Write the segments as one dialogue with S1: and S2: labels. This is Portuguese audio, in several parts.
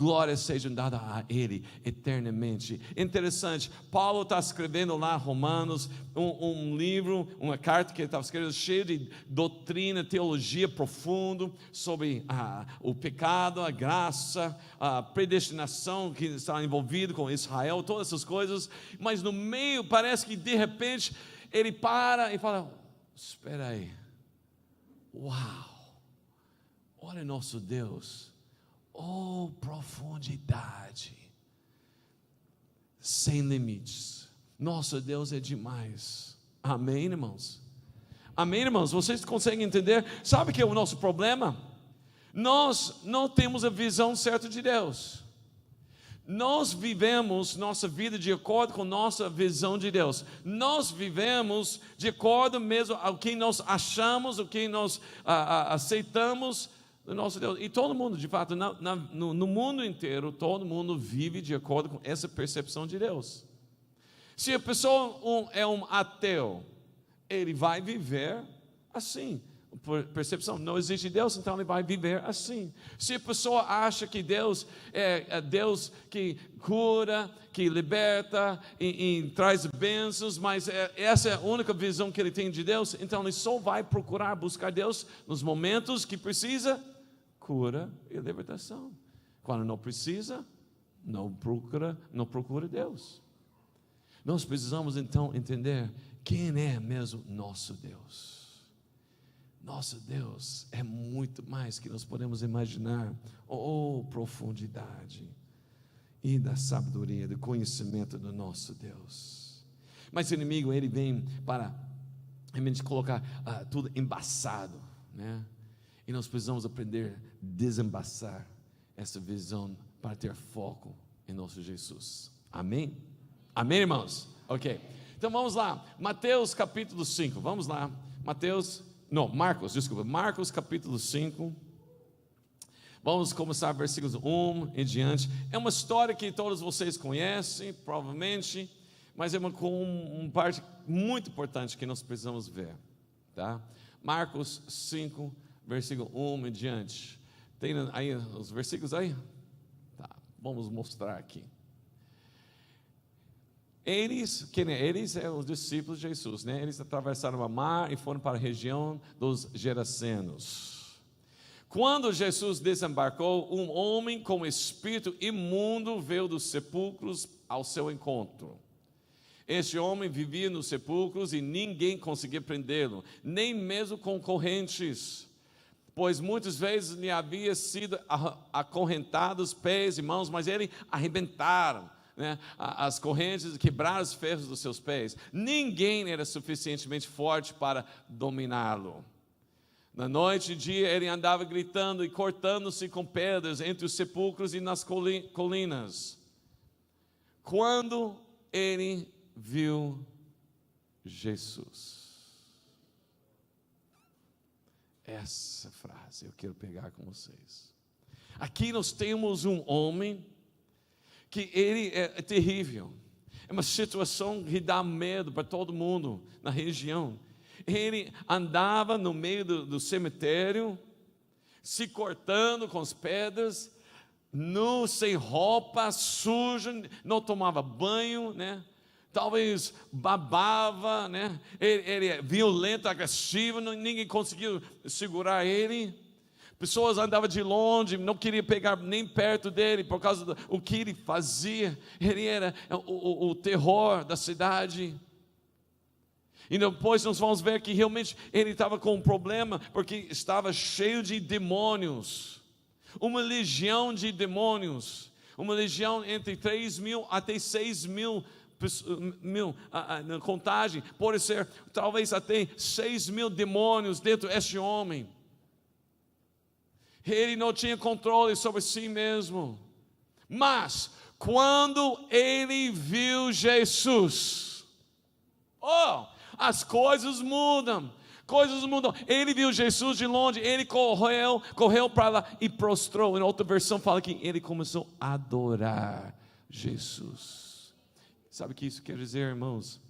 S1: glórias sejam dadas a Ele eternamente. Interessante, Paulo está escrevendo lá Romanos, um livro, uma carta que ele estava escrevendo, cheio de doutrina, teologia profundo, sobre o pecado, a graça, a predestinação que está envolvido com Israel, todas essas coisas, mas no meio parece que de repente ele para e fala: espera aí, uau, olha nosso Deus, oh profundidade, sem limites, nosso Deus é demais. Amém, irmãos? Amém, irmãos? Vocês conseguem entender? Sabe o que é o nosso problema? Nós não temos a visão certa de Deus. Nós vivemos nossa vida de acordo com nossa visão de Deus. Nós vivemos de acordo mesmo ao que nós achamos, o que nós aceitamos do nosso Deus. E todo mundo, de fato, no mundo inteiro, todo mundo vive de acordo com essa percepção de Deus. Se a pessoa é um ateu, ele vai viver assim. Percepção, não existe Deus, então ele vai viver assim. Se a pessoa acha que Deus é Deus que cura, que liberta e traz bênçãos, mas essa é a única visão que ele tem de Deus, então ele só vai procurar buscar Deus nos momentos que precisa cura e libertação. Quando não precisa, não procura Deus. Nós precisamos então entender quem é mesmo nosso Deus. Nosso Deus é muito mais que nós podemos imaginar. Oh, profundidade e da sabedoria, do conhecimento do nosso Deus. Mas o inimigo, ele vem para realmente colocar tudo embaçado, né? E nós precisamos aprender a desembaçar essa visão para ter foco em nosso Jesus. Amém? Amém, irmãos? Ok, então vamos lá, Mateus capítulo 5, vamos lá, Marcos capítulo 5, vamos começar versículos 1 em diante. É uma história que todos vocês conhecem, provavelmente, mas é uma parte muito importante que nós precisamos ver, tá? Marcos 5, versículo 1 em diante. Tem aí os versículos aí? Tá, vamos mostrar aqui. Eles eram os discípulos de Jesus, né? Eles atravessaram o mar e foram para a região dos Gerasenos. Quando Jesus desembarcou, um homem com espírito imundo veio dos sepulcros ao seu encontro. Este homem vivia nos sepulcros e ninguém conseguia prendê-lo, nem mesmo com correntes, pois muitas vezes lhe havia sido acorrentados pés e mãos, mas ele arrebentaram, né, as correntes, quebraram os ferros dos seus pés. Ninguém era suficientemente forte para dominá-lo. Na noite e dia ele andava gritando e cortando-se com pedras entre os sepulcros e nas colinas. Quando ele viu Jesus, essa frase eu quero pegar com vocês. Aqui nós temos um homem que ele é terrível, é uma situação que dá medo para todo mundo na região. Ele andava no meio do cemitério, se cortando com as pedras, nu, sem roupa, sujo, não tomava banho, né? Talvez babava, né? Ele é violento, agressivo, ninguém conseguiu segurar ele. Pessoas andavam de longe, não queriam pegar nem perto dele, por causa do que ele fazia. Ele era o terror da cidade. E depois nós vamos ver que realmente ele estava com um problema, porque estava cheio de demônios. Uma legião de demônios. Uma legião entre 3.000 até 6.000 na contagem. Pode ser talvez até 6.000 demônios dentro deste homem. Ele não tinha controle sobre si mesmo. Mas quando ele viu Jesus, as coisas mudam. Ele viu Jesus de longe, ele correu para lá e prostrou. Em outra versão fala que ele começou a adorar Jesus. Sabe o que isso quer dizer, irmãos?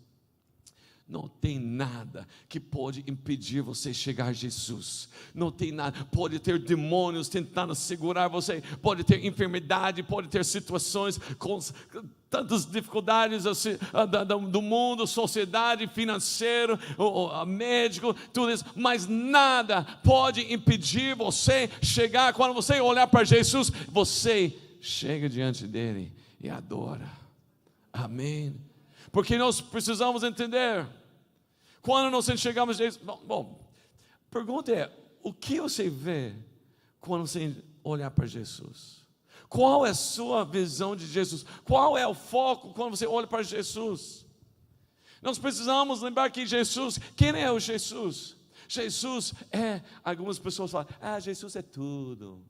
S1: Não tem nada que pode impedir você chegar a Jesus. Não tem nada. Pode ter demônios tentando segurar você. Pode ter enfermidade. Pode ter situações com tantas dificuldades assim, do mundo, sociedade, financeiro, médico, tudo isso. Mas nada pode impedir você chegar. Quando você olhar para Jesus, você chega diante dele e adora. Amém. Porque nós precisamos entender. Quando nós chegamos a Jesus, bom, pergunta é, o que você vê quando você olhar para Jesus? Qual é a sua visão de Jesus? Qual é o foco quando você olha para Jesus? Nós precisamos lembrar que Jesus, quem é o Jesus? Jesus é, algumas pessoas falam, Jesus é tudo.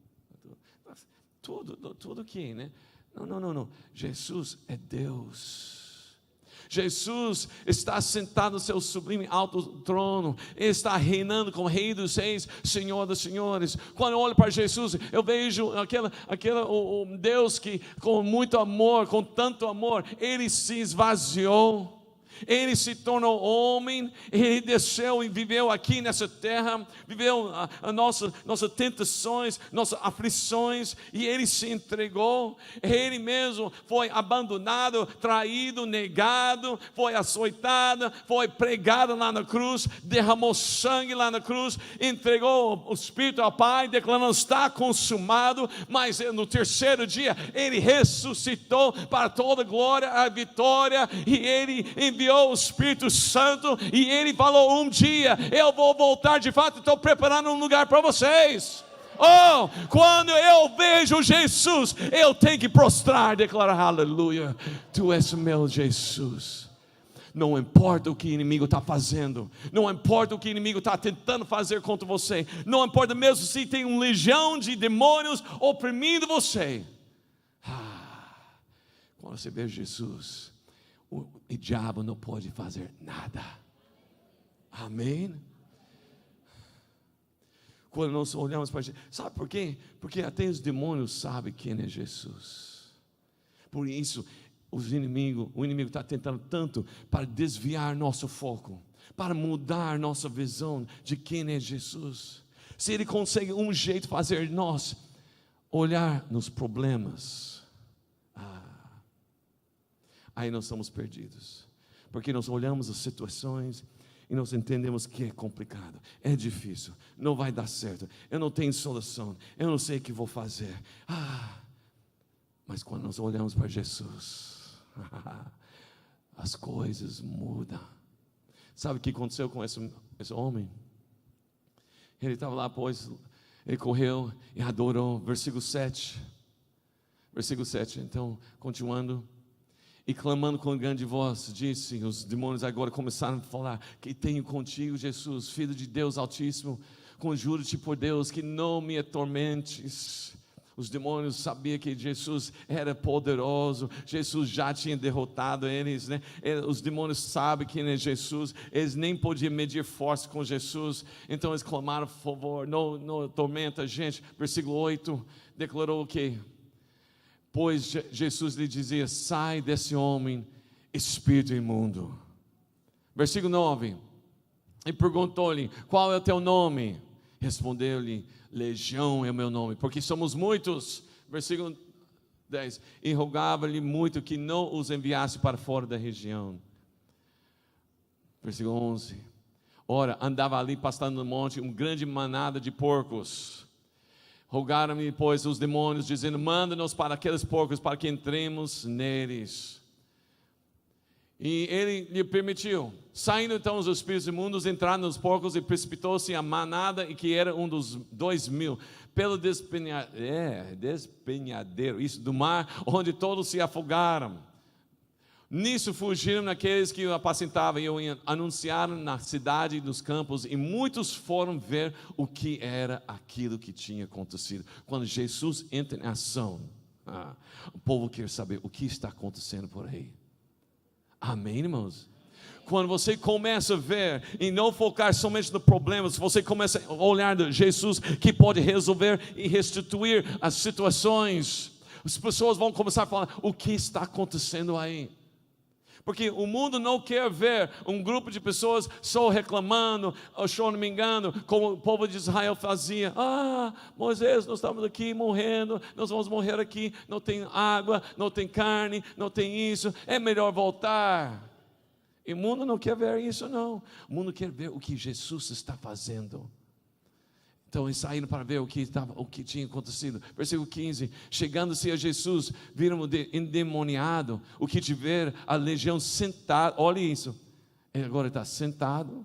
S1: Tudo que, né? Não. Jesus é Deus. Jesus está sentado no seu sublime alto trono. Ele está reinando como Rei dos Reis, Senhor dos Senhores. Quando eu olho para Jesus, eu vejo o Deus que com muito amor, com tanto amor, Ele se esvaziou. Ele se tornou homem, Ele desceu e viveu aqui nessa terra, viveu nossas tentações, nossas aflições, e Ele se entregou. Ele mesmo foi abandonado, traído, negado, foi açoitado, foi pregado lá na cruz, derramou sangue lá na cruz, entregou o Espírito ao Pai, declarando: está consumado. Mas no terceiro dia Ele ressuscitou para toda glória, a vitória, e Ele enviou o Espírito Santo, e Ele falou: um dia eu vou voltar de fato, estou preparando um lugar para vocês. Quando eu vejo Jesus, eu tenho que prostrar, declarar: aleluia, Tu és meu Jesus. Não importa o que o inimigo está fazendo, não importa o que o inimigo está tentando fazer contra você, não importa mesmo se tem uma legião de demônios oprimindo você. Quando você vê Jesus, o diabo não pode fazer nada. Amém? Quando nós olhamos para Jesus, sabe por quê? Porque até os demônios sabem quem é Jesus. Por isso, o inimigo está tentando tanto para desviar nosso foco, para mudar nossa visão de quem é Jesus. Se ele consegue um jeito de fazer nós olhar nos problemas, aí nós estamos perdidos, porque nós olhamos as situações e nós entendemos que é complicado, é difícil, não vai dar certo, eu não tenho solução, eu não sei o que vou fazer. Mas quando nós olhamos para Jesus, as coisas mudam. Sabe o que aconteceu com esse homem? Ele estava lá, pois ele correu e adorou. Versículo 7, então, continuando: e clamando com grande voz, disse, os demônios agora começaram a falar: que tenho contigo, Jesus, Filho de Deus Altíssimo, conjuro-te por Deus que não me atormentes. Os demônios sabiam que Jesus era poderoso, Jesus já tinha derrotado eles, né? Os demônios sabem quem é Jesus, eles nem podiam medir força com Jesus, então eles clamaram: por favor, não atormenta a gente. Versículo 8, declarou o quê? Pois Jesus lhe dizia: sai desse homem, espírito imundo. Versículo 9, e perguntou-lhe: qual é o teu nome? Respondeu-lhe: Legião é o meu nome, porque somos muitos. Versículo 10, e rogava-lhe muito que não os enviasse para fora da região. Versículo 11, ora, andava ali pastando no monte uma grande manada de porcos. Rogaram-me, pois, os demônios, dizendo: manda-nos para aqueles porcos, para que entremos neles. E ele lhe permitiu. Saindo então os espíritos imundos, entraram nos porcos, e precipitou-se a manada, e que era um dos 2.000, pelo despenhadeiro, isso, do mar, onde todos se afogaram. Nisso fugiram aqueles que o apacentavam, e anunciaram na cidade e nos campos, e muitos foram ver o que era aquilo que tinha acontecido. Quando Jesus entra em ação, o povo quer saber o que está acontecendo por aí. Amém, irmãos? Quando você começa a ver e não focar somente no problema, se você começa a olhar de Jesus, que pode resolver e restituir as situações, as pessoas vão começar a falar: o que está acontecendo aí? Porque o mundo não quer ver um grupo de pessoas só reclamando, ou choramingando, como o povo de Israel fazia. Moisés, nós estamos aqui morrendo, nós vamos morrer aqui, não tem água, não tem carne, não tem isso, é melhor voltar. E o mundo não quer ver isso, não. O mundo quer ver o que Jesus está fazendo. Então eles saíram para ver o que tinha acontecido. Versículo 15: chegando-se a Jesus, viram o endemoniado, o que tiver a legião sentado. Olha isso, ele agora está sentado,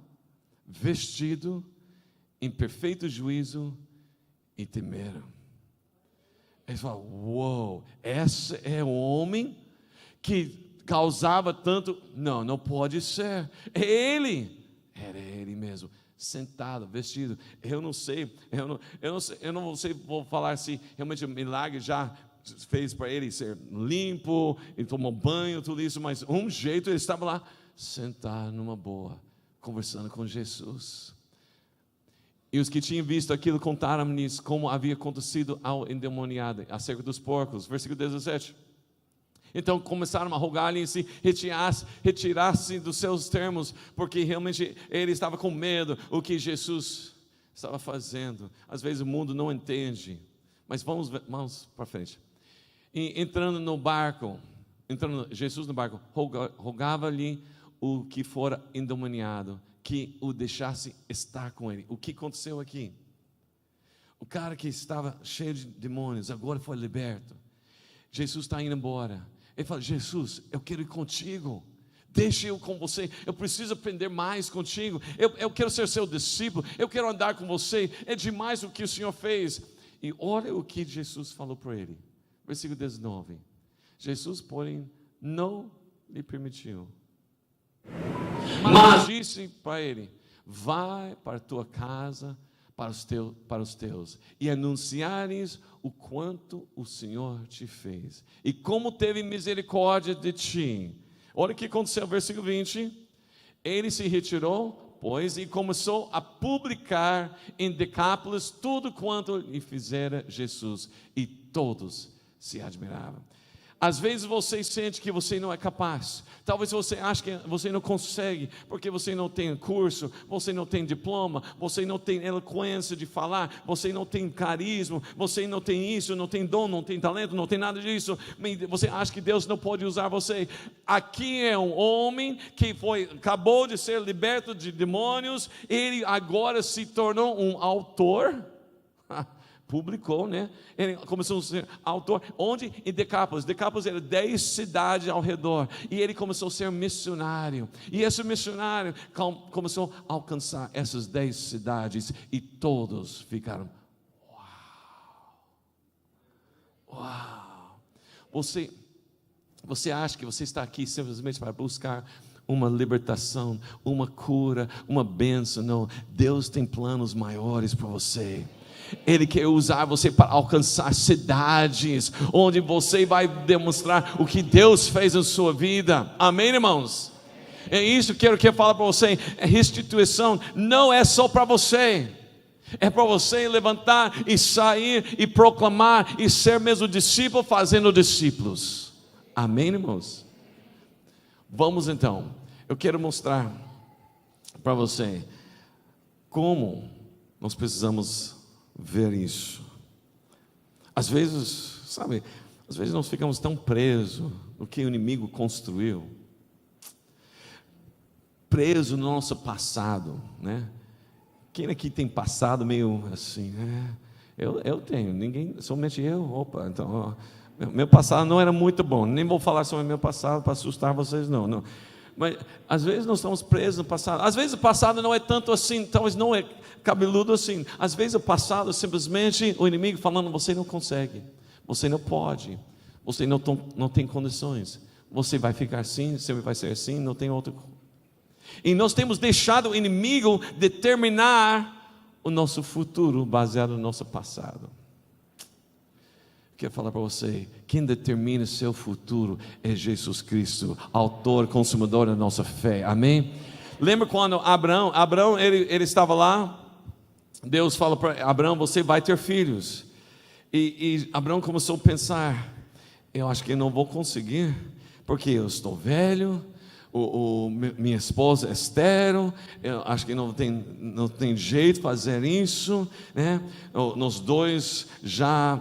S1: vestido, em perfeito juízo, e temeram. Eles falam: uou, esse é o homem que causava tanto. Não pode ser, é ele. Era ele mesmo, sentado, vestido. Eu não sei, vou falar se realmente o milagre já fez para ele ser limpo, ele tomou banho, tudo isso, mas um jeito ele estava lá, sentado numa boa, conversando com Jesus. E os que tinham visto aquilo contaram-lhes como havia acontecido ao endemoniado, acerca dos porcos. Versículo 17. Então começaram a rogar-lhe se retirasse dos seus termos, porque realmente ele estava com medo do que Jesus estava fazendo. Às vezes o mundo não entende, mas vamos para frente. E entrando Jesus no barco, rogava-lhe o que fora endemoniado, que o deixasse estar com ele. O que aconteceu aqui? O cara que estava cheio de demônios, agora foi liberto. Jesus está indo embora. Ele fala: Jesus, eu quero ir contigo, deixa eu com você, eu preciso aprender mais contigo, eu quero ser seu discípulo, eu quero andar com você, é demais o que o Senhor fez. E olha o que Jesus falou para ele, versículo 19: Jesus, porém, não lhe permitiu, mas disse para ele: vai para a tua casa, para os teus, e anunciares o quanto o Senhor te fez, e como teve misericórdia de ti. Olha o que aconteceu, versículo 20. Ele se retirou, pois, e começou a publicar em Decápolis tudo quanto lhe fizera Jesus, e todos se admiravam. Às vezes você sente que você não é capaz, talvez você ache que você não consegue, porque você não tem curso, você não tem diploma, você não tem eloquência de falar, você não tem carisma, você não tem isso, não tem dom, não tem talento, não tem nada disso, você acha que Deus não pode usar você. Aqui é um homem que acabou de ser liberto de demônios, ele agora se tornou um autor. Publicou, né? Ele começou a ser autor. Onde? Em Decápolis. Decápolis era 10 cidades ao redor. E ele começou a ser missionário. E esse missionário começou a alcançar essas 10 cidades. E todos ficaram: uau! Você acha que você está aqui simplesmente para buscar uma libertação, uma cura, uma bênção? Não. Deus tem planos maiores para você. Ele quer usar você para alcançar cidades, onde você vai demonstrar o que Deus fez na sua vida. Amém, irmãos? É isso que eu quero falar para você. A restituição não é só para você, é para você levantar e sair e proclamar e ser mesmo discípulo, fazendo discípulos. Amém, irmãos? Vamos então, eu quero mostrar para você como nós precisamos ver isso. Às vezes, sabe, às vezes nós ficamos tão presos no que o inimigo construiu, preso no nosso passado, né? Quem aqui tem passado meio assim, né? Eu tenho, ninguém, somente eu. Opa, então, meu passado não era muito bom, nem vou falar sobre meu passado para assustar vocês, não. Mas às vezes nós estamos presos no passado. Às vezes o passado não é tanto assim, talvez não é cabeludo assim. Às vezes o passado é simplesmente o inimigo falando: você não consegue, você não pode, você não tem condições, você vai ficar assim, você vai ser assim, não tem outro. E nós temos deixado o inimigo determinar o nosso futuro baseado no nosso passado. Quero falar para você, quem determina seu futuro é Jesus Cristo, autor e consumador da nossa fé. Amém? Lembra quando Abraão ele estava lá, Deus fala para Abraão: você vai ter filhos. E Abraão começou a pensar: eu acho que não vou conseguir, porque eu estou velho, minha esposa é estéril, eu acho que não tem jeito de fazer isso, né? Nós dois já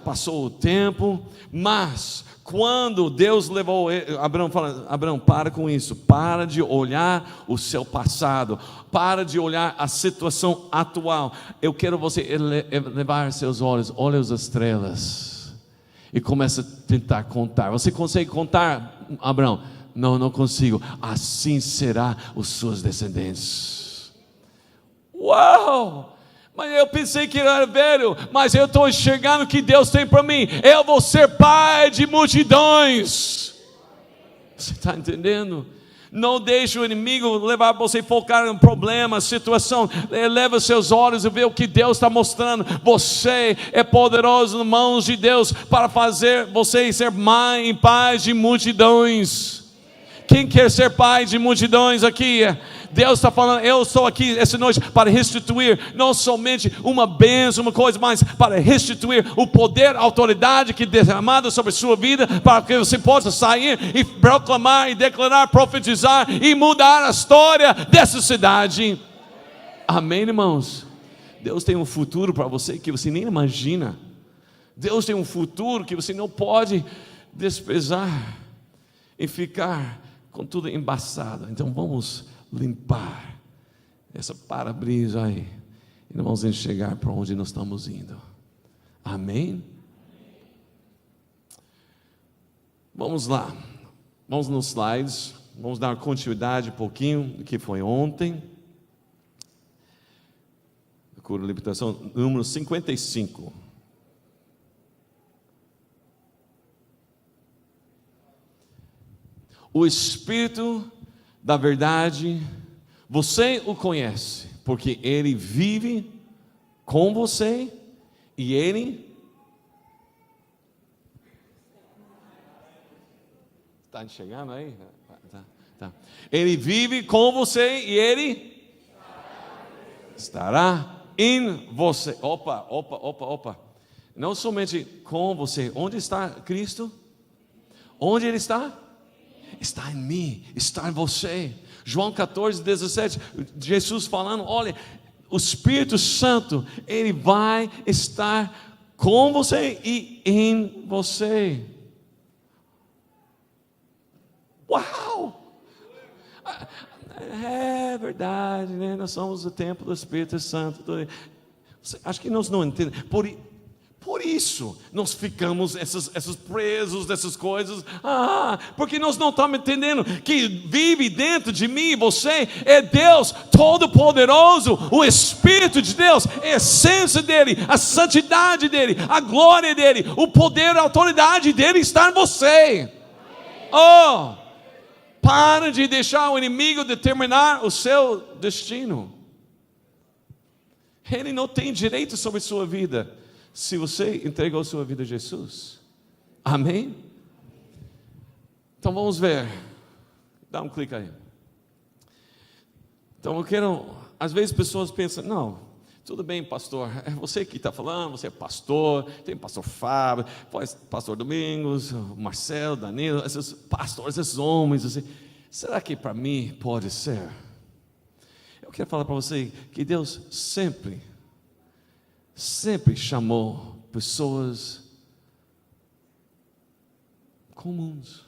S1: passou o tempo, mas quando Deus levou Abraão, fala: Abraão, para com isso, para de olhar o seu passado, para de olhar a situação atual. Eu quero você elevar seus olhos, olha as estrelas e começa a tentar contar. Você consegue contar, Abraão? Não consigo. Assim será os seus descendentes. Uau! Mas eu pensei que ele era velho, mas eu estou enxergando o que Deus tem para mim. Eu vou ser pai de multidões. Você está entendendo? Não deixe o inimigo levar você a focar em problema, situação. Eleva seus olhos e vê o que Deus está mostrando. Você é poderoso nas mãos de Deus para fazer você ser mãe e pai de multidões. Quem quer ser pai de multidões aqui? Deus está falando: eu estou aqui essa noite para restituir não somente uma bênção, uma coisa, mas para restituir o poder, a autoridade que é derramada sobre a sua vida, para que você possa sair e proclamar e declarar, profetizar e mudar a história dessa cidade. Amém, irmãos? Deus tem um futuro para você que você nem imagina. Deus tem um futuro que você não pode desprezar e ficar com tudo embaçado. Então vamos limpar essa para-brisa aí e nós vamos enxergar para onde nós estamos indo. Amém? Vamos lá, vamos nos slides, vamos dar continuidade um pouquinho do que foi ontem. Cura e libertação, número 55. O Espírito da verdade, você o conhece, porque Ele vive com você e Ele está enxergando aí? Tá. Ele vive com você e Ele estará em você. Opa. Não somente com você. Onde está Cristo? Onde Ele está? Está em mim, está em você. João 14:17, Jesus falando: olha, o Espírito Santo, Ele vai estar com você e em você. Uau! É verdade, né? Nós somos o templo do Espírito Santo. Acho que nós não entendemos. Por isso nós ficamos esses presos dessas coisas. Porque nós não estamos entendendo que vive dentro de mim e você é Deus Todo-Poderoso, o Espírito de Deus, a essência dEle, a santidade dEle, a glória dEle, o poder, a autoridade dEle está em você. Para de deixar o inimigo determinar o seu destino. Ele não tem direito sobre a sua vida se você entregou sua vida a Jesus. Amém? Então vamos ver. Dá um clique aí. Então eu quero. Às vezes pessoas pensam: não, tudo bem, pastor, é você que está falando, você é pastor, tem pastor Fábio, pastor Domingos, Marcelo, Danilo, esses pastores, esses homens assim. Será que para mim pode ser? Eu quero falar para você que Deus sempre chamou pessoas comuns.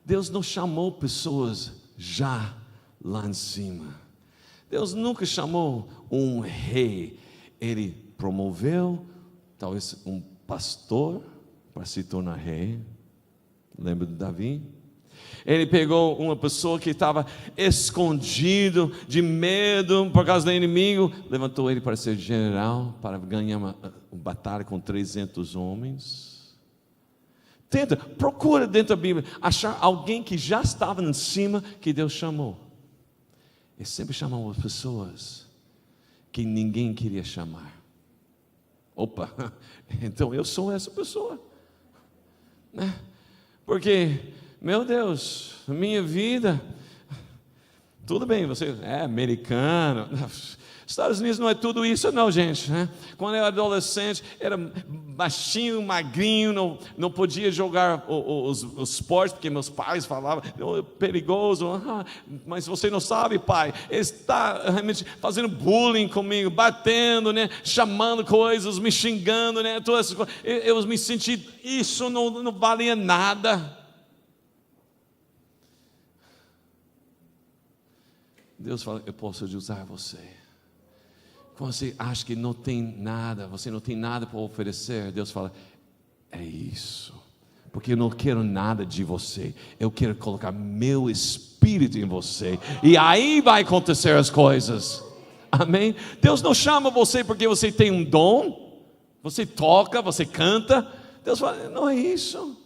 S1: Deus não chamou pessoas já lá em cima. Deus nunca chamou um rei. Ele promoveu talvez um pastor para se tornar rei. Lembra de Davi? Ele pegou uma pessoa que estava escondido, de medo por causa do inimigo, levantou ele para ser general, para ganhar uma batalha com 300 homens. Procura dentro da Bíblia achar alguém que já estava em cima, que Deus chamou. Ele sempre chamou pessoas que ninguém queria chamar. Então eu sou essa pessoa, né? Porque, meu Deus, minha vida, Tudo bem, você é americano. Estados Unidos não é tudo isso não, gente, né? Quando eu era adolescente, era baixinho, magrinho, não podia jogar os esportes, porque meus pais falavam, perigoso, mas você não sabe, pai, ele está realmente fazendo bullying comigo, batendo, né? Chamando coisas, me xingando, né? Todas essas coisas. Eu me senti, isso não valia nada. Deus fala, eu posso usar você. Quando você acha que não tem nada, você não tem nada para oferecer, Deus fala, é isso, porque eu não quero nada de você, eu quero colocar meu Espírito em você, e aí vai acontecer as coisas, amém? Deus não chama você porque você tem um dom, você toca, você canta, Deus fala, não é isso.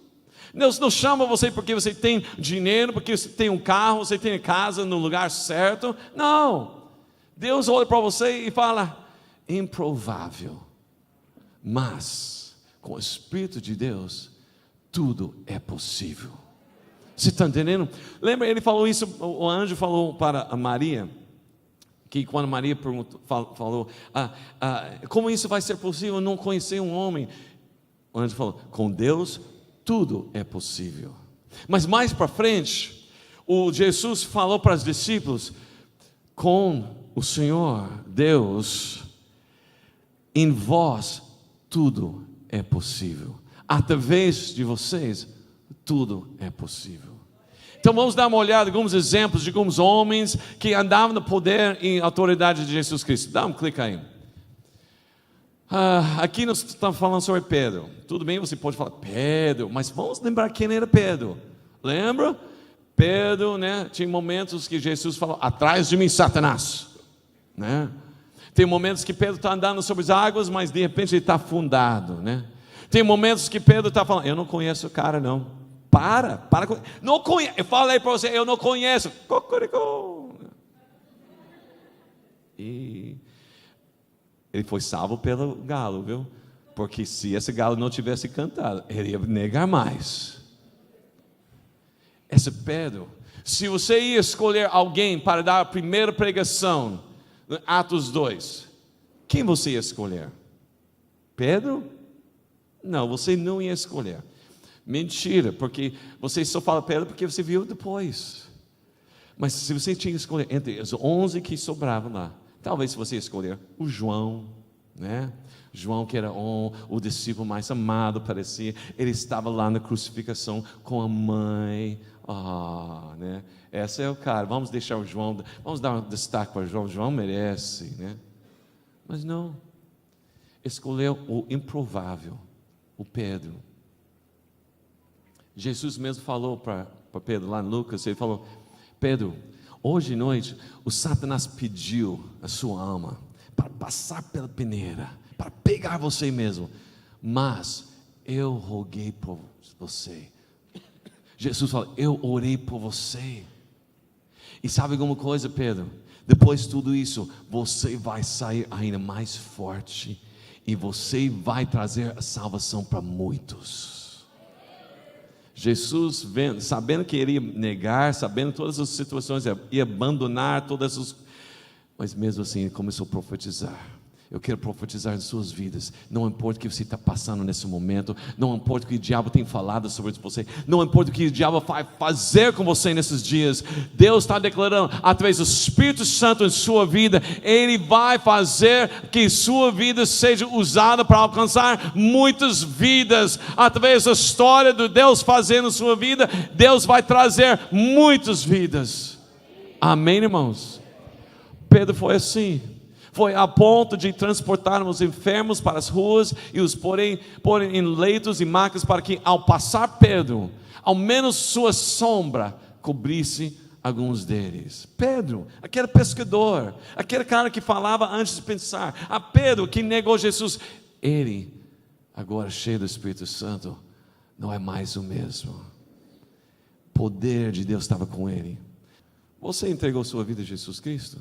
S1: Deus não chama você porque você tem dinheiro, porque você tem um carro, você tem casa no lugar certo, não. Deus olha para você e fala, improvável, mas com o Espírito de Deus, tudo é possível. Você está entendendo? Lembra, ele falou isso, o anjo falou para a Maria, que quando Maria falou, como isso vai ser possível, eu não conhecer um homem? O anjo falou, com Deus, tudo é possível. Mas mais para frente, o Jesus falou para os discípulos, com o Senhor, Deus, em vós tudo é possível. Através de vocês, tudo é possível. Então vamos dar uma olhada, alguns exemplos de alguns homens que andavam no poder e autoridade de Jesus Cristo. Dá um clique aí. Aqui nós estamos falando sobre Pedro. Tudo bem, você pode falar Pedro, mas vamos lembrar quem era Pedro. Lembra? Pedro, né? Tinha momentos que Jesus falou, atrás de mim, Satanás. Né? Tem momentos que Pedro está andando sobre as águas, mas de repente ele está afundado, né? Tem momentos que Pedro está falando, eu não conheço o cara não. Para, não conheço. Eu falei para você, eu não conheço. Cocoricó. E ele foi salvo pelo galo, viu? Porque se esse galo não tivesse cantado, ele ia negar mais. Esse Pedro, se você ia escolher alguém para dar a primeira pregação, Atos 2, quem você ia escolher? Pedro? Não, você não ia escolher. Mentira, porque você só fala Pedro porque você viu depois. Mas se você tinha que escolher entre os 11 que sobravam lá, talvez você ia escolher o João, né? João, que era o discípulo mais amado, parecia, ele estava lá na crucificação com a mãe, né? Esse é o cara, vamos deixar o João, vamos dar um destaque para o João merece, né? Mas não, escolheu o improvável, o Pedro. Jesus mesmo falou para Pedro lá em Lucas, ele falou, Pedro, hoje à noite o Satanás pediu a sua alma para passar pela peneira, para pegar você mesmo, mas eu roguei por você. Jesus falou, eu orei por você. E sabe alguma coisa, Pedro? Depois de tudo isso, você vai sair ainda mais forte, e você vai trazer a salvação para muitos. Jesus, sabendo que ele ia negar, sabendo todas as situações, ia abandonar todas as... Mas mesmo assim, ele começou a profetizar. Eu quero profetizar em suas vidas. Não importa o que você está passando nesse momento, não importa o que o diabo tem falado sobre você, não importa o que o diabo vai fazer com você nesses dias, Deus está declarando, através do Espírito Santo em sua vida, Ele vai fazer que sua vida seja usada para alcançar muitas vidas. Através da história de Deus fazendo sua vida, Deus vai trazer muitas vidas. Amém, irmãos? Pedro foi assim. Foi a ponto de transportar os enfermos para as ruas e os porem em leitos e macas, para que ao passar Pedro, ao menos sua sombra cobrisse alguns deles. Pedro, aquele pescador, aquele cara que falava antes de pensar, a Pedro que negou Jesus, ele, agora cheio do Espírito Santo, não é mais o mesmo. O poder de Deus estava com ele. Você entregou sua vida a Jesus Cristo?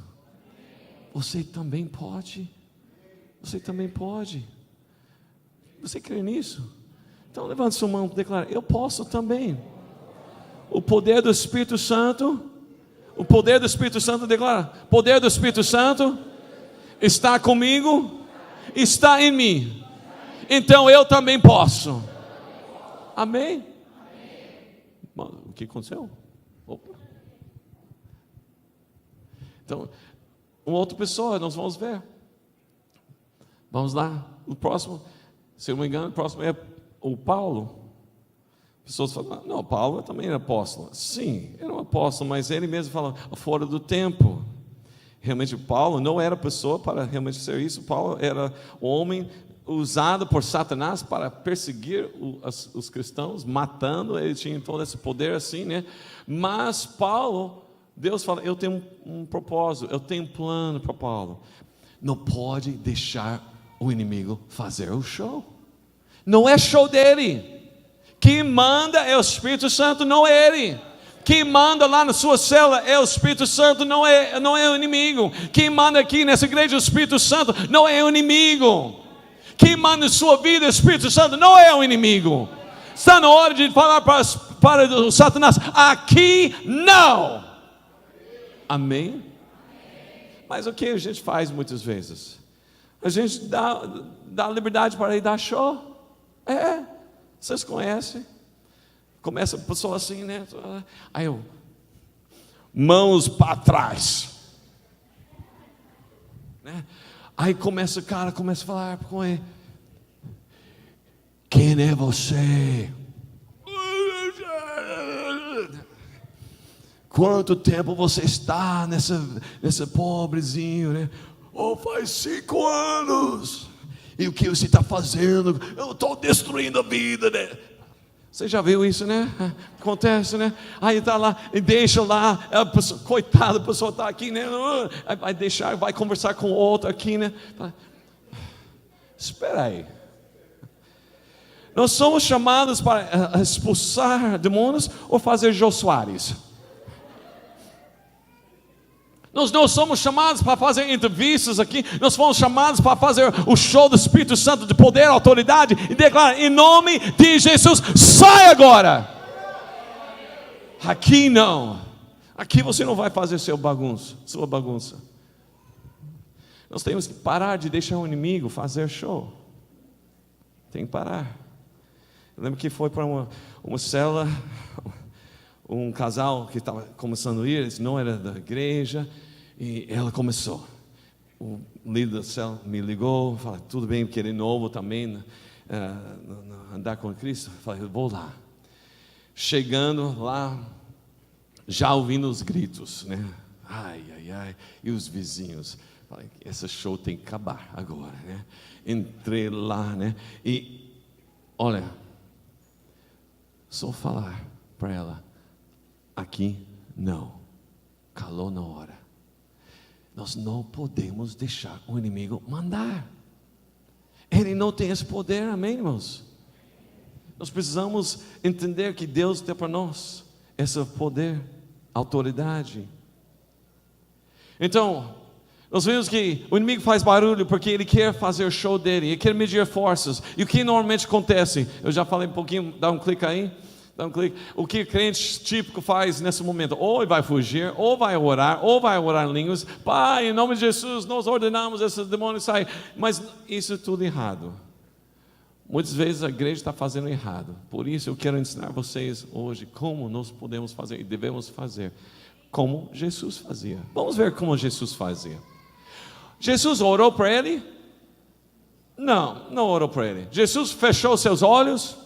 S1: Você também pode. Você também pode. Você crê nisso? Então levante sua mão e declare, eu posso também. O poder do Espírito Santo, O poder do Espírito Santo declara: poder do Espírito Santo está comigo, está em mim. Então eu também posso. Amém? O que aconteceu? Opa. Então, uma outra pessoa, nós vamos ver. Vamos lá. O próximo, se eu não me engano, o próximo é o Paulo. Pessoas falam: não, Paulo também era apóstolo. Sim, era um apóstolo, mas ele mesmo fala fora do tempo. Realmente Paulo não era pessoa para realmente ser isso. Paulo era um homem usado por Satanás para perseguir os cristãos, matando. Ele tinha todo esse poder assim, né? Mas Paulo, Deus fala: eu tenho um propósito, eu tenho um plano para Paulo. Não pode deixar o inimigo fazer o show. Não é show dele. Quem manda é o Espírito Santo, não é ele. Quem manda lá na sua célula é o Espírito Santo, não é o inimigo. Quem manda aqui nessa igreja é o Espírito Santo, não é o inimigo. Quem manda em sua vida é o Espírito Santo, não é o inimigo. Está na hora de falar para o Satanás: aqui não. Amém? Mas o que a gente faz muitas vezes? A gente dá liberdade para ele dar show. Vocês conhecem? Começa a pessoa assim, né? Aí eu, mãos para trás, né? Aí o cara começa a falar com ele: quem é você? Quanto tempo você está nessa pobrezinho, né? Faz 5 anos. E o que você está fazendo? Eu estou destruindo a vida, né? Você já viu isso, né? Acontece, né? Aí está lá, e deixa lá, coitada, a pessoa está aqui, né? Vai deixar, vai conversar com outro aqui, né? Espera aí. Nós somos chamados para expulsar demônios ou fazer Jô Soares? Nós não somos chamados para fazer entrevistas aqui. Nós fomos chamados para fazer o show do Espírito Santo de poder, autoridade, e declarar: em nome de Jesus, sai agora. Aqui não. Aqui você não vai fazer sua bagunça. Nós temos que parar de deixar o inimigo fazer show. Tem que parar. Eu lembro que foi para uma célula, um casal que estava começando a ir, eles não era da igreja. E ela começou. O líder da célula me ligou, falou: tudo bem, querer novo também, andar com Cristo. Eu falei: eu vou lá. Chegando lá, já ouvindo os gritos, né? Ai, ai, ai. E os vizinhos. Falei: esse show tem que acabar agora, né? Entrei lá, né? E olha, só falar para ela: aqui não. Calou na hora. Nós não podemos deixar o inimigo mandar. Ele não tem esse poder, amém, irmãos? Nós precisamos entender que Deus tem para nós esse poder, autoridade. Então, nós vemos que o inimigo faz barulho porque ele quer fazer o show dele, ele quer medir forças. E o que normalmente acontece? Eu já falei um pouquinho, dá um clique aí. O que o crente típico faz nesse momento? Ou ele vai fugir, ou vai orar em línguas. Pai, em nome de Jesus, nós ordenamos esses demônios sair. Mas isso é tudo errado. Muitas vezes a igreja está fazendo errado. Por isso eu quero ensinar vocês hoje como nós podemos fazer e devemos fazer como Jesus fazia. Vamos ver como Jesus fazia. Jesus orou para ele? Não orou para ele. Jesus fechou seus olhos?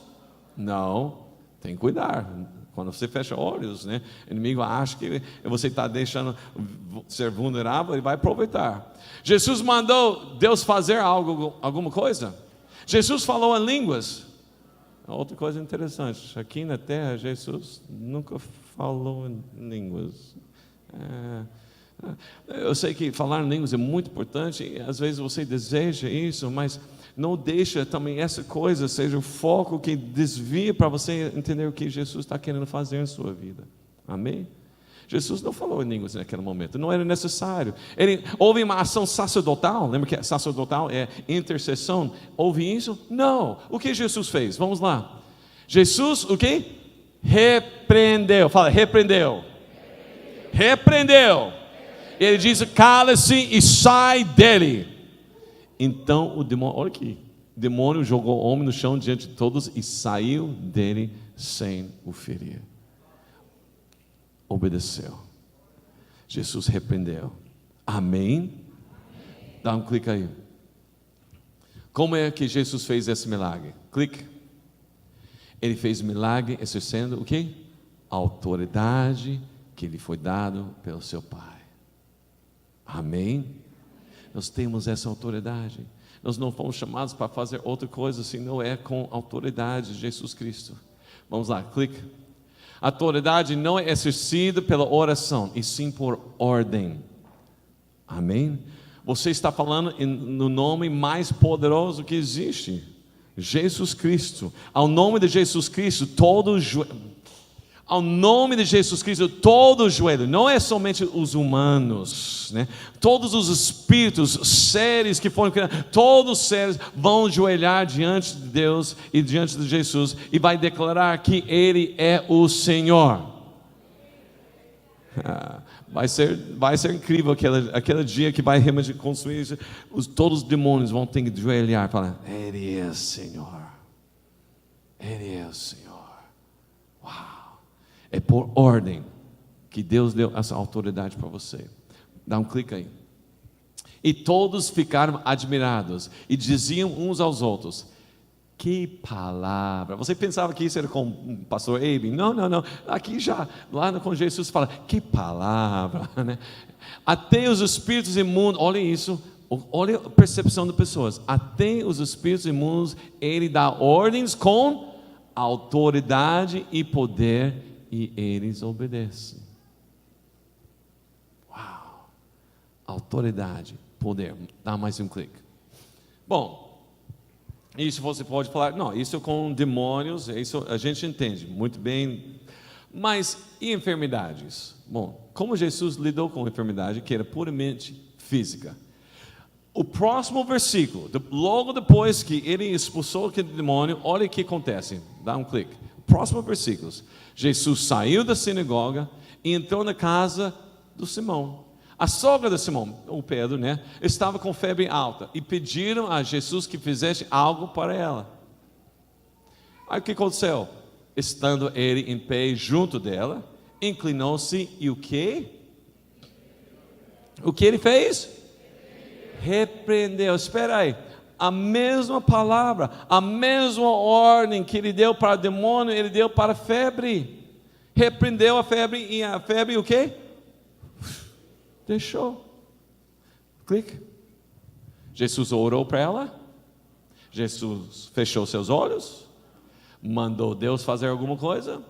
S1: Não. Tem que cuidar. Quando você fecha olhos, né? O inimigo acha que você está deixando ser vulnerável, ele vai aproveitar. Jesus mandou Deus fazer alguma coisa? Jesus falou em línguas? Outra coisa interessante, aqui na terra Jesus nunca falou em línguas. Eu sei que falar em línguas é muito importante, e às vezes você deseja isso, mas não deixa também essa coisa seja o foco que desvia para você entender o que Jesus está querendo fazer em sua vida. Amém? Jesus não falou em línguas naquele momento, não era necessário. Houve uma ação sacerdotal, lembra que sacerdotal é intercessão? Houve isso? Não. O que Jesus fez? Vamos lá. Jesus, o que? Repreendeu. Fala, repreendeu. repreendeu. Ele disse: cala-se e sai dele. Então o demônio, olha aqui, o demônio jogou o homem no chão diante de todos e saiu dele sem o ferir. Obedeceu. Jesus repreendeu. Amém? Dá um clique aí. Como é que Jesus fez esse milagre? Clique. Ele fez o milagre exercendo o quê? A autoridade que lhe foi dado pelo seu Pai. Amém? Nós temos essa autoridade. Nós não fomos chamados para fazer outra coisa se não é com a autoridade de Jesus Cristo. Vamos lá, clique. A autoridade não é exercida pela oração, e sim por ordem. Amém? Você está falando no nome mais poderoso que existe, Jesus Cristo. Ao nome de Jesus Cristo, ao nome de Jesus Cristo, todo o joelho, não é somente os humanos, né? Todos os espíritos, seres que foram criados, todos os seres vão ajoelhar diante de Deus e diante de Jesus e vai declarar que Ele é o Senhor. Vai ser incrível aquele dia que vai realmente construir isso. Todos os demônios vão ter que ajoelhar e falar: Ele é o Senhor, Ele é o Senhor. Uau! É por ordem que Deus deu essa autoridade para você. Dá um clique aí. E todos ficaram admirados e diziam uns aos outros: que palavra! Você pensava que isso era com o pastor Abe? Não. Aqui já, lá com Jesus fala: que palavra, né? Até os espíritos imundos, olha isso, olha a percepção das pessoas. Até os espíritos imundos, Ele dá ordens com autoridade e poder, e eles obedecem. Uau! Autoridade, poder. Dá mais um clique. Bom, isso você pode falar: não, isso com demônios, isso a gente entende muito bem. Mas e enfermidades? Bom, como Jesus lidou com a enfermidade que era puramente física? O próximo versículo, logo depois que ele expulsou aquele demônio, olha o que acontece. Dá um clique. Próximo versículo. Jesus saiu da sinagoga e entrou na casa do Simão. A sogra de Simão, o Pedro, né, estava com febre alta e pediram a Jesus que fizesse algo para ela. Aí o que aconteceu? Estando ele em pé junto dela, inclinou-se e o quê? O que ele fez? Repreendeu. Espera aí. A mesma palavra, a mesma ordem que ele deu para o demônio, ele deu para a febre. Repreendeu a febre e a febre o quê? Deixou. Clique. Jesus orou para ela. Jesus fechou seus olhos. Mandou Deus fazer alguma coisa.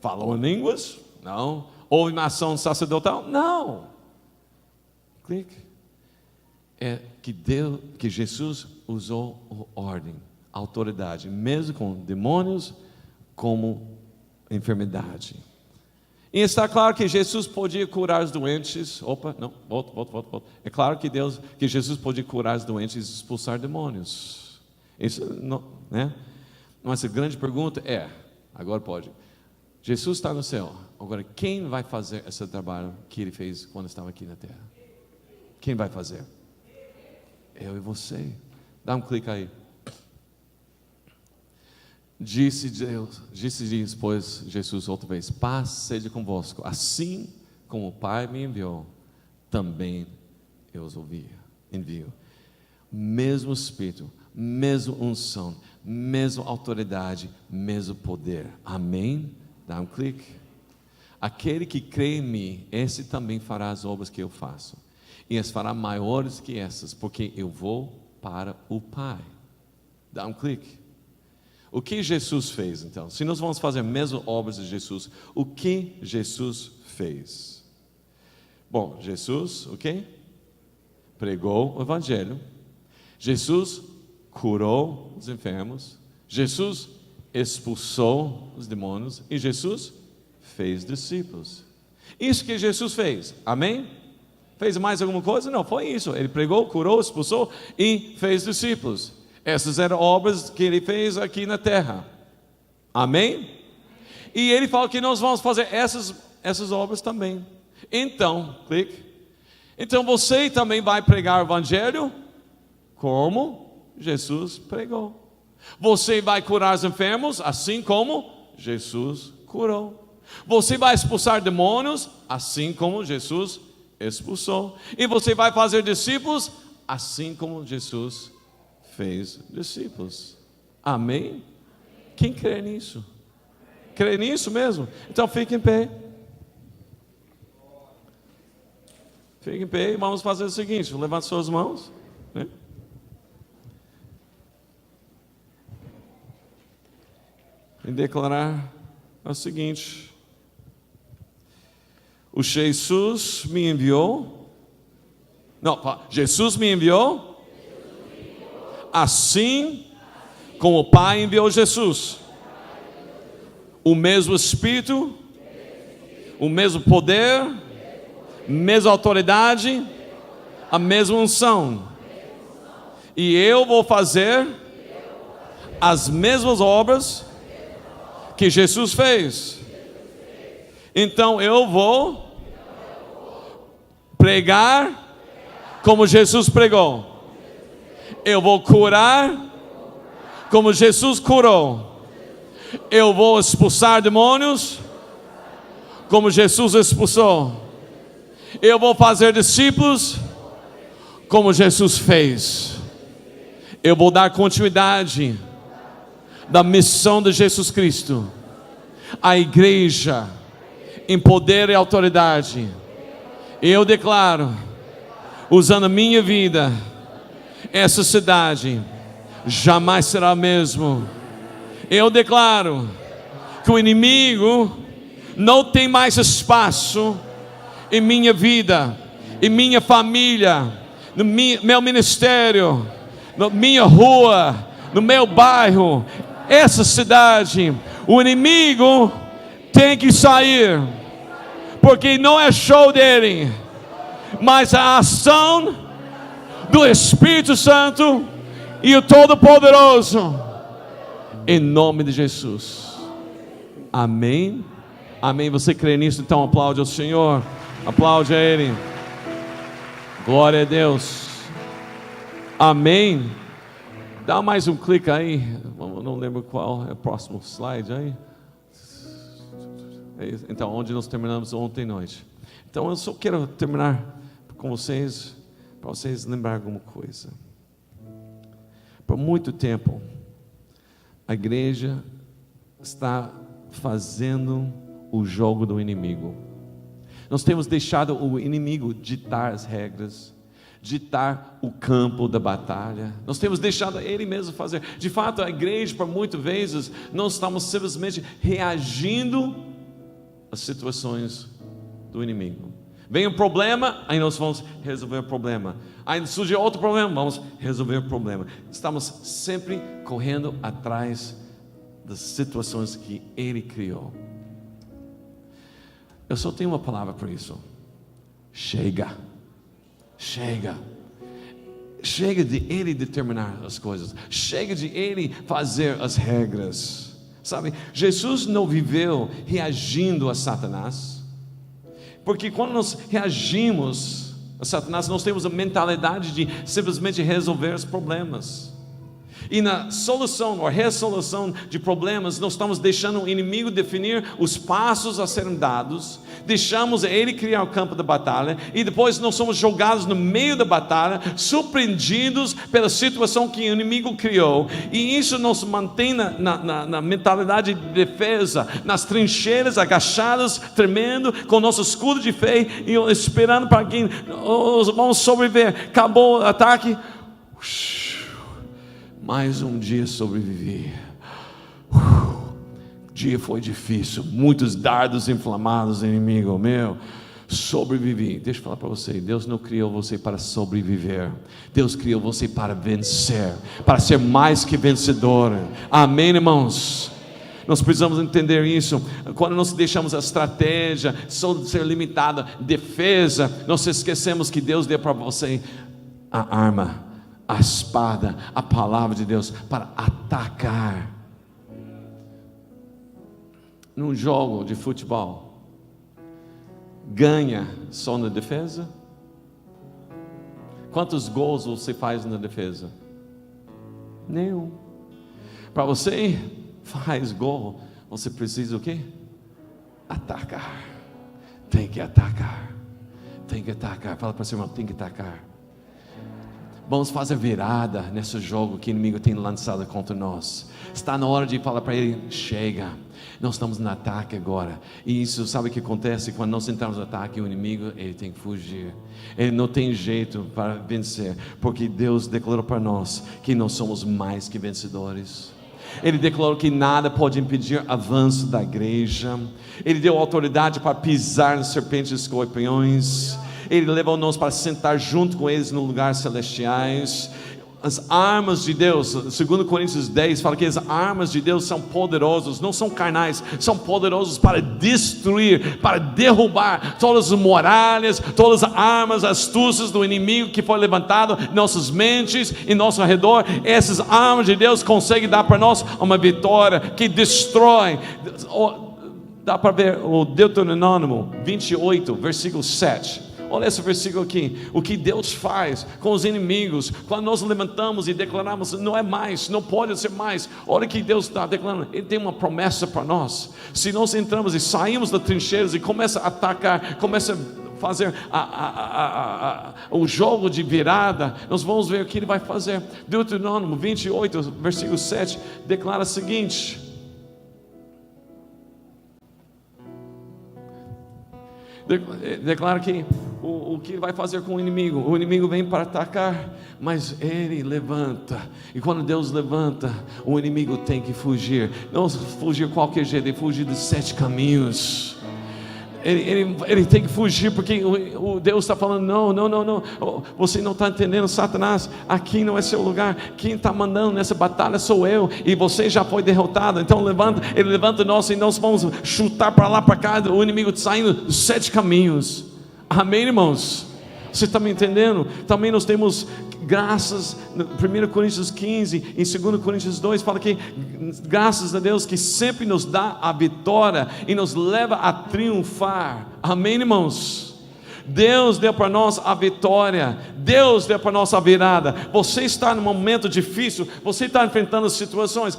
S1: Falou em línguas. Não. Houve uma ação sacerdotal. Não. Clique. É que Jesus usou ordem, autoridade, mesmo com demônios, como enfermidade. E está claro que Jesus podia curar os doentes. Volta. É claro que Jesus podia curar os doentes e expulsar demônios. Isso não, né? Mas a grande pergunta é, agora pode. Jesus está no céu. Agora, quem vai fazer esse trabalho que Ele fez quando estava aqui na terra? Quem vai fazer? Eu e você. Dá um clique aí. Disse depois Jesus outra vez: paz seja convosco. Assim como o Pai me enviou, também eu os envio. Mesmo Espírito, mesmo unção, mesma autoridade, mesmo poder. Amém? Dá um clique. Aquele que crê em mim, esse também fará as obras que eu faço, e as fará maiores que essas, porque eu vou para o Pai. Dá um clique. O que Jesus fez então? Se nós vamos fazer as mesmas obras de Jesus, o que Jesus fez? Bom, Jesus, o quê? Pregou o Evangelho. Jesus curou os enfermos. Jesus expulsou os demônios. E Jesus fez discípulos. Isso que Jesus fez. Amém? Fez mais alguma coisa? Não, foi isso. Ele pregou, curou, expulsou e fez discípulos. Essas eram obras que Ele fez aqui na terra. Amém? E Ele fala que nós vamos fazer essas obras também. Então, clique. Então você também vai pregar o evangelho como Jesus pregou. Você vai curar os enfermos assim como Jesus curou. Você vai expulsar demônios assim como Jesus expulsou. E você vai fazer discípulos assim como Jesus fez discípulos. Amém? Quem crê nisso? Crê nisso mesmo? Então fique em pé. Fique em pé e vamos fazer o seguinte: levante suas mãos, né? E declarar o seguinte: o Jesus me enviou. Não, Jesus me enviou. Assim como o Pai enviou Jesus. O mesmo Espírito, o mesmo poder, mesma autoridade, a mesma unção. E eu vou fazer as mesmas obras que Jesus fez. Então eu vou pregar como Jesus pregou. Eu vou curar como Jesus curou. Eu vou expulsar demônios como Jesus expulsou. Eu vou fazer discípulos como Jesus fez. Eu vou dar continuidade da missão de Jesus Cristo. A igreja em poder e autoridade. Eu declaro, usando a minha vida, essa cidade jamais será a mesma. Eu declaro que o inimigo não tem mais espaço em minha vida, em minha família, no meu ministério, na minha rua, no meu bairro, essa cidade. O inimigo tem que sair, porque não é show dele, mas a ação do Espírito Santo e o Todo-Poderoso, em nome de Jesus. Amém? Amém. Você crê nisso? Então aplaude ao Senhor. Aplaude a Ele. Glória a Deus. Amém. Dá mais um clique aí. Não lembro qual é o próximo slide aí. Então, onde nós terminamos ontem à noite. Então eu só quero terminar com vocês, para vocês lembrarem alguma coisa. Por muito tempo a igreja está fazendo o jogo do inimigo. Nós temos deixado o inimigo ditar as regras, ditar o campo da batalha. Nós temos deixado ele mesmo fazer. De fato, a igreja, por muitas vezes, nós estamos simplesmente reagindo às situações do inimigo. Vem um problema, aí nós vamos resolver o problema. Aí surge outro problema, vamos resolver o problema. Estamos sempre correndo atrás das situações que Ele criou. Eu só tenho uma palavra para isso: chega. Chega. Chega de Ele determinar as coisas. Chega de Ele fazer as regras. Sabe, Jesus não viveu reagindo a Satanás. Porque quando nós reagimos a Satanás, nós temos a mentalidade de simplesmente resolver os problemas. E na solução ou resolução de problemas, nós estamos deixando o inimigo definir os passos a serem dados, deixamos ele criar o campo da batalha, e depois nós somos jogados no meio da batalha, surpreendidos pela situação que o inimigo criou, e isso nos mantém na mentalidade de defesa, nas trincheiras, agachados, tremendo, com nosso escudo de fé, e esperando para que vamos sobreviver. Acabou o ataque, mais um dia sobrevivi. O dia foi difícil, muitos dardos inflamados, inimigo meu. Sobrevivi. Deixa eu falar para você: Deus não criou você para sobreviver. Deus criou você para vencer, para ser mais que vencedor. Amém, irmãos? Nós precisamos entender isso. Quando nós deixamos a estratégia só ser limitada, defesa, nós esquecemos que Deus deu para você a arma, a espada, a palavra de Deus para atacar. Num jogo de futebol, ganha só na defesa? Quantos gols você faz na defesa? Nenhum. Para você faz gol, você precisa o quê? Atacar. Tem que atacar. Tem que atacar. Fala para o seu irmão, tem que atacar. Vamos fazer virada nesse jogo que o inimigo tem lançado contra nós. Está na hora de falar para ele, chega. Nós estamos no ataque agora. E isso, sabe o que acontece? Quando nós entramos no ataque, o inimigo, ele tem que fugir. Ele não tem jeito para vencer. Porque Deus declarou para nós que nós somos mais que vencedores. Ele declarou que nada pode impedir o avanço da igreja. Ele deu autoridade para pisar nas serpentes e escorpiões. Ele levou nós para sentar junto com eles no lugar celestiais. As armas de Deus, segundo Coríntios 10, fala que as armas de Deus são poderosas, não são carnais, são poderosos para destruir, para derrubar todas as muralhas, todas as armas, astúcias do inimigo que foi levantado em nossas mentes, em nosso redor. Essas armas de Deus conseguem dar para nós uma vitória que destrói. Dá para ver o Deuteronômio 28, versículo 7. Olha esse versículo aqui, o que Deus faz com os inimigos, quando nós levantamos e declaramos, não é mais, não pode ser mais. Olha o que Deus está declarando, Ele tem uma promessa para nós. Se nós entramos e saímos das trincheiras e começa a atacar, começa a fazer o jogo de virada, nós vamos ver o que Ele vai fazer. Deuteronômio 28, versículo 7, declara o seguinte: declara que o que ele vai fazer com o inimigo vem para atacar, mas ele levanta, e quando Deus levanta, o inimigo tem que fugir, não fugir de qualquer jeito, ele fugir dos 7 caminhos. Ele tem que fugir, porque o Deus está falando, não, você não está entendendo, Satanás, aqui não é seu lugar, quem está mandando nessa batalha sou eu, e você já foi derrotado, então ele levanta nós, e nós vamos chutar para lá, para cá, o inimigo saindo dos 7 caminhos, amém, irmãos? Você está me entendendo? Também nós temos graças, 1 Coríntios 15, em 2 Coríntios 2, fala que graças a Deus que sempre nos dá a vitória e nos leva a triunfar, amém, irmãos? Deus deu para nós a vitória, Deus deu para nós a virada. Você está num momento difícil, você está enfrentando situações,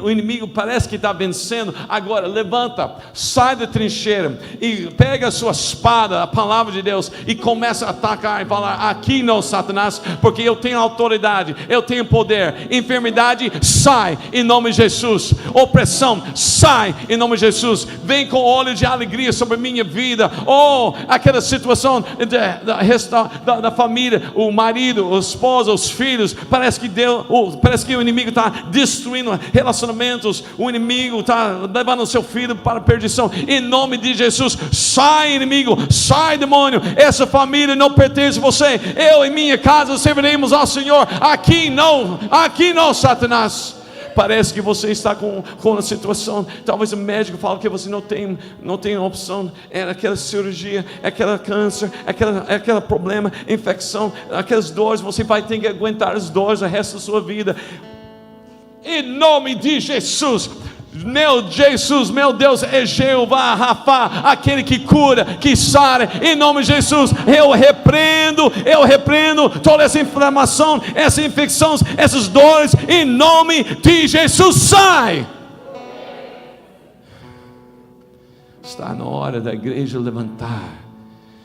S1: o inimigo parece que está vencendo. Agora levanta, sai da trincheira e pega a sua espada, a palavra de Deus, e começa a atacar e falar, aqui não, Satanás, porque eu tenho autoridade, eu tenho poder. Enfermidade, sai em nome de Jesus. Opressão, sai em nome de Jesus. Vem com óleo de alegria sobre a minha vida. Aquela situação da família, o marido, a esposa, os filhos, parece que o inimigo está destruindo relacionamentos, o inimigo está levando o seu filho para a perdição. Em nome de Jesus, sai, inimigo, sai, demônio, essa família não pertence a você. Eu e minha casa serviremos ao Senhor. Aqui não, Satanás. Parece que você está com a situação, talvez o médico fale que você não tem opção, é aquela cirurgia, é aquela câncer, é aquele problema, infecção, aquelas dores, você vai ter que aguentar as dores o resto da sua vida. Em nome de Jesus, meu Deus é Jeová Rafa, aquele que cura, que sara. Em nome de Jesus, eu repreendo toda essa inflamação, essa infecção, essas dores. Em nome de Jesus, sai. Está na hora da igreja levantar.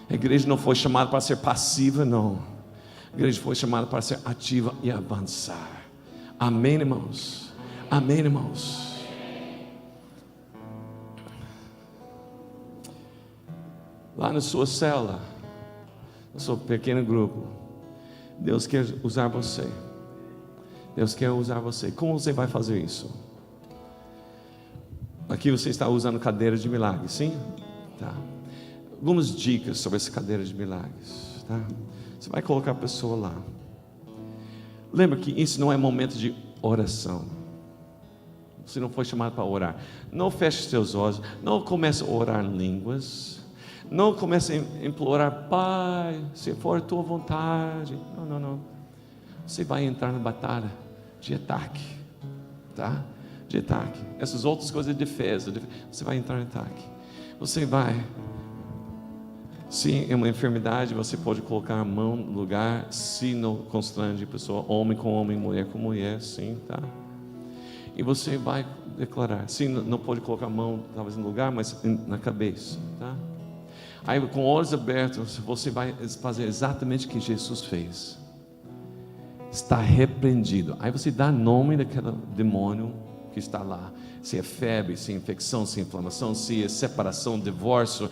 S1: A igreja não foi chamada para ser passiva, não. A igreja foi chamada para ser ativa e avançar. Amém, irmãos? Amém, irmãos? Lá na sua cela, no seu pequeno grupo, Deus quer usar você. Deus quer usar você. Como você vai fazer isso? Aqui você está usando cadeira de milagres, sim? Tá. Algumas dicas sobre essa cadeira de milagres, tá? Você vai colocar a pessoa lá. Lembra que isso não é momento de oração. Você não foi chamado para orar. Não feche seus olhos. Não comece a orar em línguas. Não comece a implorar, Pai, se for a tua vontade. Não. Você vai entrar na batalha de ataque, tá? De ataque. Essas outras coisas de defesa. Você vai entrar em ataque. Você vai Se é uma enfermidade, você pode colocar a mão no lugar, se não constrange a pessoa, homem com homem, mulher com mulher, sim, tá? E você vai declarar, sim, não pode colocar a mão talvez no lugar, mas na cabeça, tá? Aí com olhos abertos, você vai fazer exatamente o que Jesus fez. Está repreendido. Aí você dá nome daquele demônio que está lá. Se é febre, se é infecção, se é inflamação, se é separação, divórcio,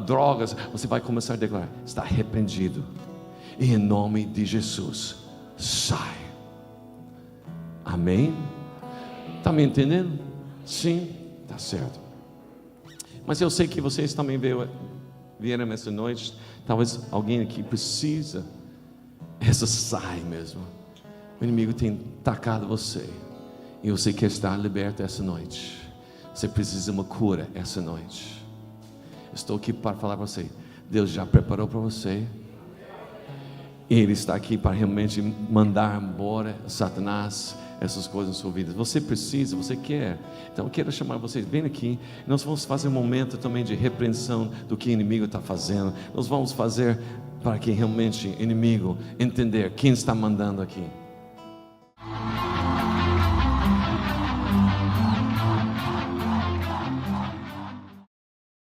S1: drogas, você vai começar a declarar: está repreendido. E em nome de Jesus, sai. Amém? Está me entendendo? Sim, está certo. Mas eu sei que vocês também vieram essa noite. Talvez alguém aqui precisa. Essa sai mesmo. O inimigo tem atacado você. E você quer estar liberto essa noite. Você precisa de uma cura essa noite. Estou aqui para falar para você. Deus já preparou para você. Ele está aqui para realmente mandar embora Satanás, essas coisas na sua vida. Você precisa, você quer. Então eu quero chamar vocês bem aqui. Nós vamos fazer um momento também de repreensão do que o inimigo está fazendo. Nós vamos fazer para que realmente o inimigo entender quem está mandando aqui.